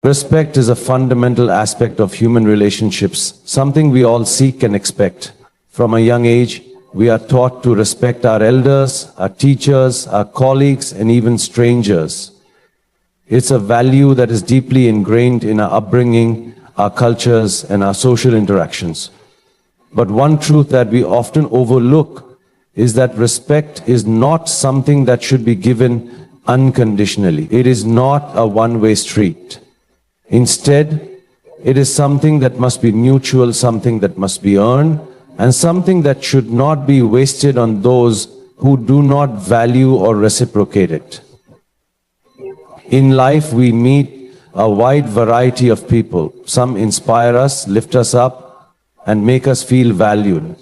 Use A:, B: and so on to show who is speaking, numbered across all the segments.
A: Respect is a fundamental aspect of human relationships, something we all seek and expect. From a young age, we are taught to respect our elders, our teachers, our colleagues, and even strangers. It's a value that is deeply ingrained in our upbringing, our cultures, and our social interactions. But one truth that we often overlook is that respect is not something that should be given unconditionally. It is not a one-way street. Instead, it is something that must be mutual, something that must be earned, and something that should not be wasted on those who do not value or reciprocate it. In life, we meet a wide variety of people. Some inspire us, lift us up, and make us feel valued.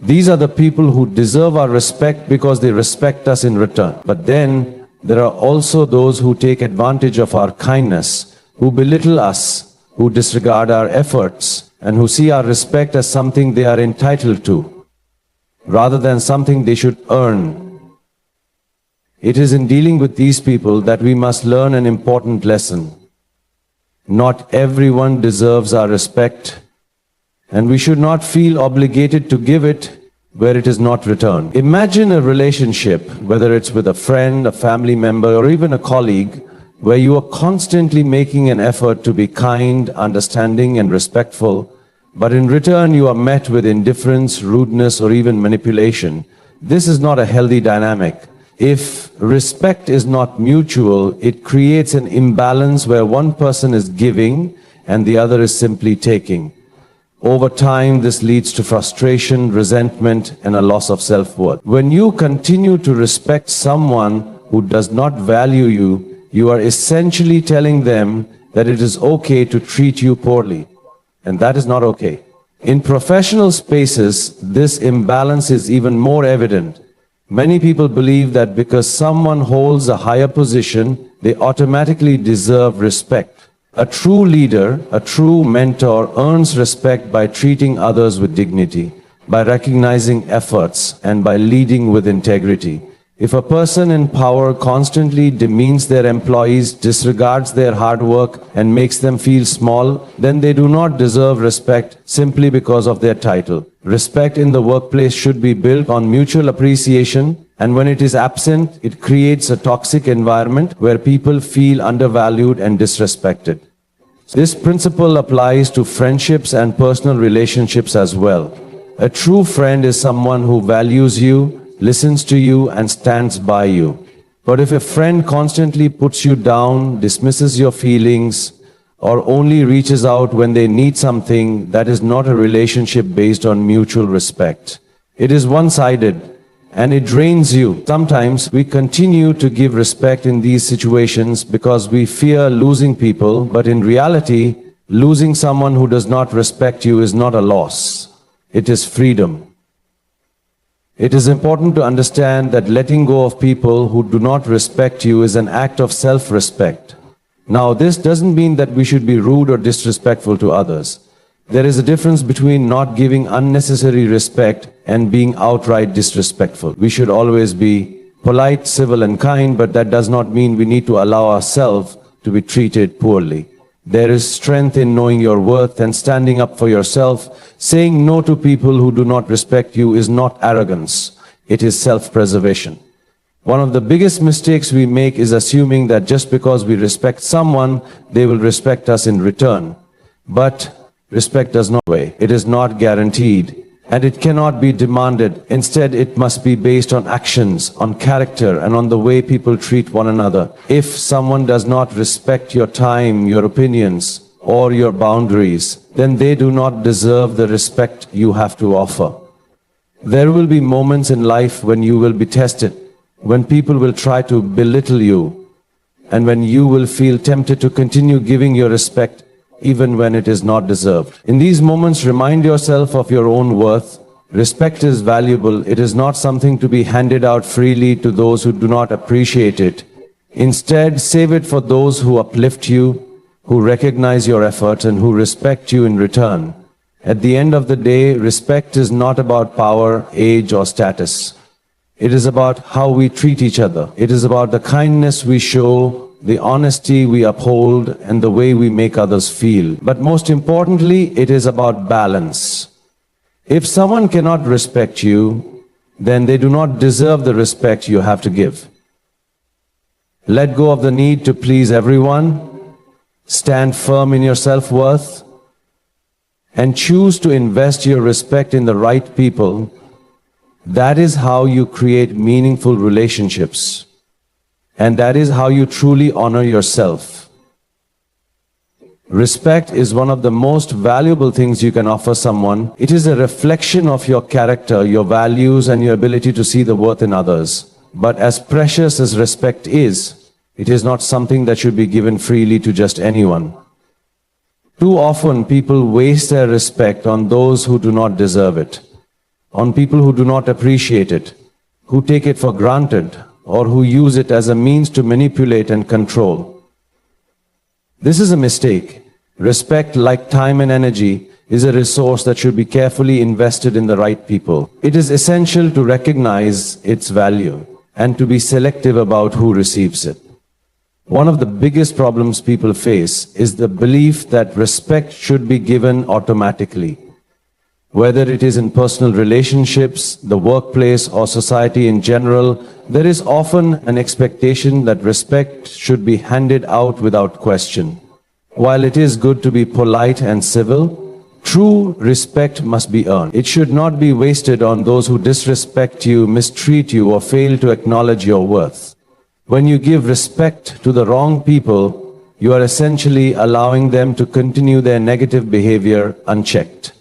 A: These are the people who deserve our respect because they respect us in return. But then, there are also those who take advantage of our kindness, who belittle us, who disregard our efforts, and who see our respect as something they are entitled to, rather than something they should earn. It is in dealing with these people that we must learn an important lesson. Not everyone deserves our respect, and we should not feel obligated to give it where it is not returned. Imagine a relationship, whether it's with a friend, a family member, or even a colleague, where you are constantly making an effort to be kind, understanding, and respectful, but in return you are met with indifference, rudeness, or even manipulation. This is not a healthy dynamic. If respect is not mutual, it creates an imbalance where one person is giving and the other is simply taking. Over time, this leads to frustration, resentment, and a loss of self-worth. When you continue to respect someone who does not value you, you are essentially telling them that it is okay to treat you poorly. And that is not okay. In professional spaces, this imbalance is even more evident. Many people believe that because someone holds a higher position, they automatically deserve respect. A true leader, a true mentor earns respect by treating others with dignity, by recognizing efforts, and by leading with integrity. If a person in power constantly demeans their employees, disregards their hard work, and makes them feel small, then they do not deserve respect simply because of their title. Respect in the workplace should be built on mutual appreciation, and when it is absent, it creates a toxic environment where people feel undervalued and disrespected. This principle applies to friendships and personal relationships as well. A true friend is someone who values you, listens to you, and stands by you. But if a friend constantly puts you down, dismisses your feelings, or only reaches out when they need something, that is not a relationship based on mutual respect. It is one-sided, and it drains you. Sometimes we continue to give respect in these situations because we fear losing people, but in reality, losing someone who does not respect you is not a loss. It is freedom. It is important to understand that letting go of people who do not respect you is an act of self-respect. Now, this doesn't mean that we should be rude or disrespectful to others. There is a difference between not giving unnecessary respect and being outright disrespectful. We should always be polite, civil, and kind, but that does not mean we need to allow ourselves to be treated poorly. There is strength in knowing your worth and standing up for yourself. Saying no to people who do not respect you is not arrogance. It is self-preservation. One of the biggest mistakes we make is assuming that just because we respect someone, they will respect us in return. But respect does not weigh. It is not guaranteed, and it cannot be demanded. Instead, it must be based on actions, on character, and on the way people treat one another. If someone does not respect your time, your opinions, or your boundaries, then they do not deserve the respect you have to offer. There will be moments in life when you will be tested, when people will try to belittle you, and when you will feel tempted to continue giving your respect even when it is not deserved. In these moments, remind yourself of your own worth. Respect is valuable. It is not something to be handed out freely to those who do not appreciate it. Instead, save it for those who uplift you, who recognize your efforts, and who respect you in return. At the end of the day, respect is not about power, age, or status. It is about how we treat each other. It is about the kindness we show, the honesty we uphold, and the way we make others feel. But most importantly, it is about balance. If someone cannot respect you, then they do not deserve the respect you have to give. Let go of the need to please everyone, stand firm in your self-worth, and choose to invest your respect in the right people. That is how you create meaningful relationships. And that is how you truly honor yourself. Respect is one of the most valuable things you can offer someone. It is a reflection of your character, your values, and your ability to see the worth in others. But as precious as respect is, it is not something that should be given freely to just anyone. Too often people waste their respect on those who do not deserve it, on people who do not appreciate it, who take it for granted, or who use it as a means to manipulate and control. This is a mistake. Respect, like time and energy, is a resource that should be carefully invested in the right people. It is essential to recognize its value and to be selective about who receives it. One of the biggest problems people face is the belief that respect should be given automatically. Whether it is in personal relationships, the workplace, or society in general, there is often an expectation that respect should be handed out without question. While it is good to be polite and civil, true respect must be earned. It should not be wasted on those who disrespect you, mistreat you, or fail to acknowledge your worth. When you give respect to the wrong people, you are essentially allowing them to continue their negative behavior unchecked.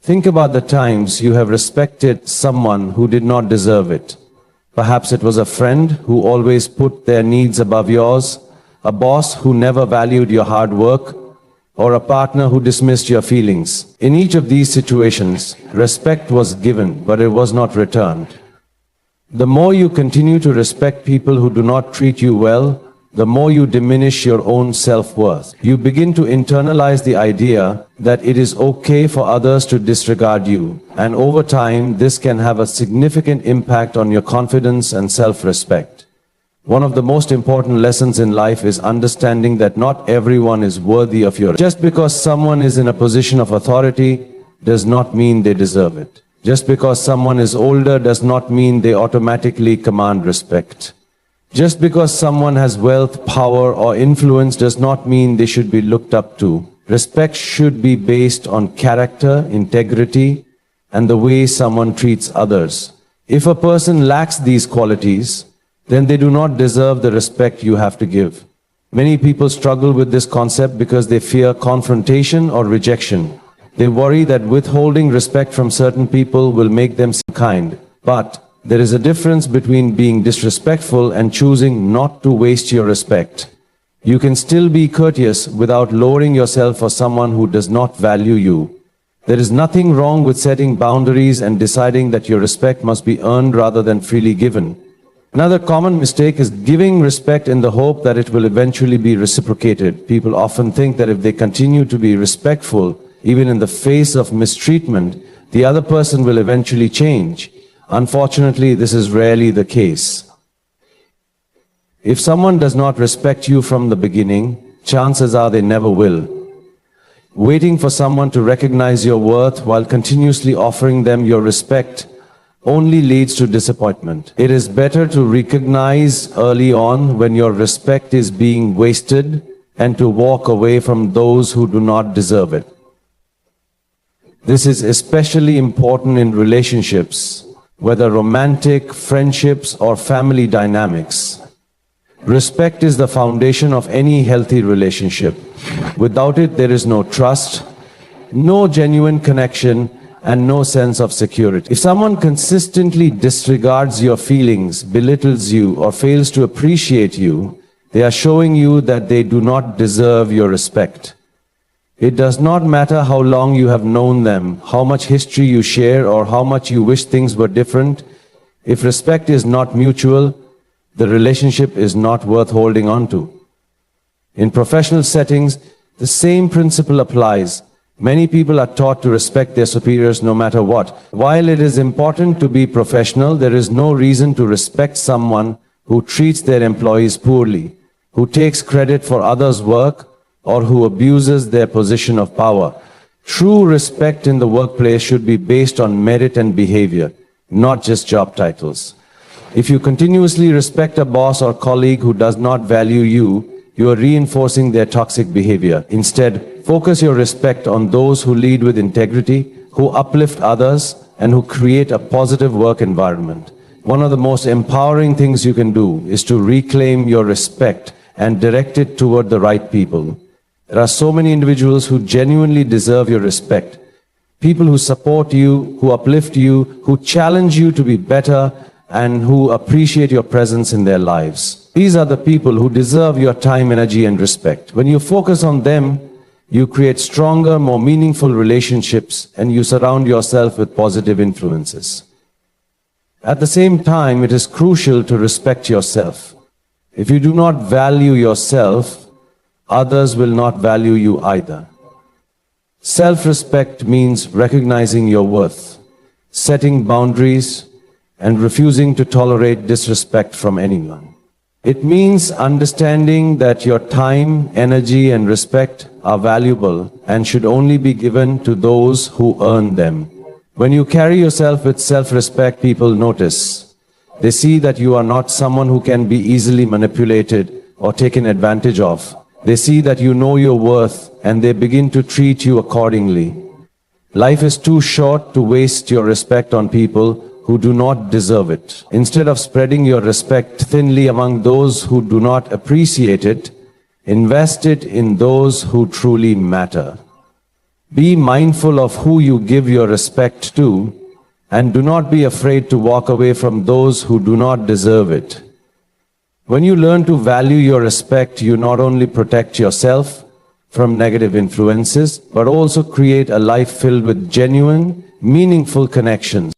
A: Think about the times you have respected someone who did not deserve it. Perhaps it was a friend who always put their needs above yours, a boss who never valued your hard work, or a partner who dismissed your feelings. In each of these situations, respect was given, but it was not returned. The more you continue to respect people who do not treat you well, the more you diminish your own self-worth. You begin to internalize the idea that it is okay for others to disregard you, and over time, this can have a significant impact on your confidence and self-respect. One of the most important lessons in life is understanding that not everyone is worthy of your respect. Just because someone is in a position of authority does not mean they deserve it. Just because someone is older does not mean they automatically command respect. Just because someone has wealth, power, or influence does not mean they should be looked up to. Respect should be based on character, integrity, and the way someone treats others. If a person lacks these qualities, then they do not deserve the respect you have to give. Many people struggle with this concept because they fear confrontation or rejection. They worry that withholding respect from certain people will make them seem kind. But there is a difference between being disrespectful and choosing not to waste your respect. You can still be courteous without lowering yourself for someone who does not value you. There is nothing wrong with setting boundaries and deciding that your respect must be earned rather than freely given. Another common mistake is giving respect in the hope that it will eventually be reciprocated. People often think that if they continue to be respectful, even in the face of mistreatment, the other person will eventually change. Unfortunately, this is rarely the case. If someone does not respect you from the beginning, chances are they never will. Waiting for someone to recognize your worth while continuously offering them your respect only leads to disappointment. It is better to recognize early on when your respect is being wasted and to walk away from those who do not deserve it. This is especially important in relationships, whether romantic, friendships, or family dynamics. Respect is the foundation of any healthy relationship. Without it, there is no trust, no genuine connection, and no sense of security. If someone consistently disregards your feelings, belittles you, or fails to appreciate you, they are showing you that they do not deserve your respect. It does not matter how long you have known them, how much history you share, or how much you wish things were different. If respect is not mutual, the relationship is not worth holding on to. In professional settings, the same principle applies. Many people are taught to respect their superiors no matter what. While it is important to be professional, there is no reason to respect someone who treats their employees poorly, who takes credit for others' work, or who abuses their position of power. True respect in the workplace should be based on merit and behavior, not just job titles. If you continuously respect a boss or colleague who does not value you, you are reinforcing their toxic behavior. Instead, focus your respect on those who lead with integrity, who uplift others, and who create a positive work environment. One of the most empowering things you can do is to reclaim your respect and direct it toward the right people. There are so many individuals who genuinely deserve your respect. People who support you, who uplift you, who challenge you to be better, and who appreciate your presence in their lives. These are the people who deserve your time, energy, and respect. When you focus on them, you create stronger, more meaningful relationships, and you surround yourself with positive influences. At the same time, it is crucial to respect yourself. If you do not value yourself, others will not value you either. Self-respect means recognizing your worth, setting boundaries, and refusing to tolerate disrespect from anyone. It means understanding that your time, energy, and respect are valuable and should only be given to those who earn them. When you carry yourself with self-respect, people notice. They see that you are not someone who can be easily manipulated or taken advantage of. They see that you know your worth, and they begin to treat you accordingly. Life is too short to waste your respect on people who do not deserve it. Instead of spreading your respect thinly among those who do not appreciate it, invest it in those who truly matter. Be mindful of who you give your respect to, and do not be afraid to walk away from those who do not deserve it. When you learn to value your respect, you not only protect yourself from negative influences, but also create a life filled with genuine, meaningful connections.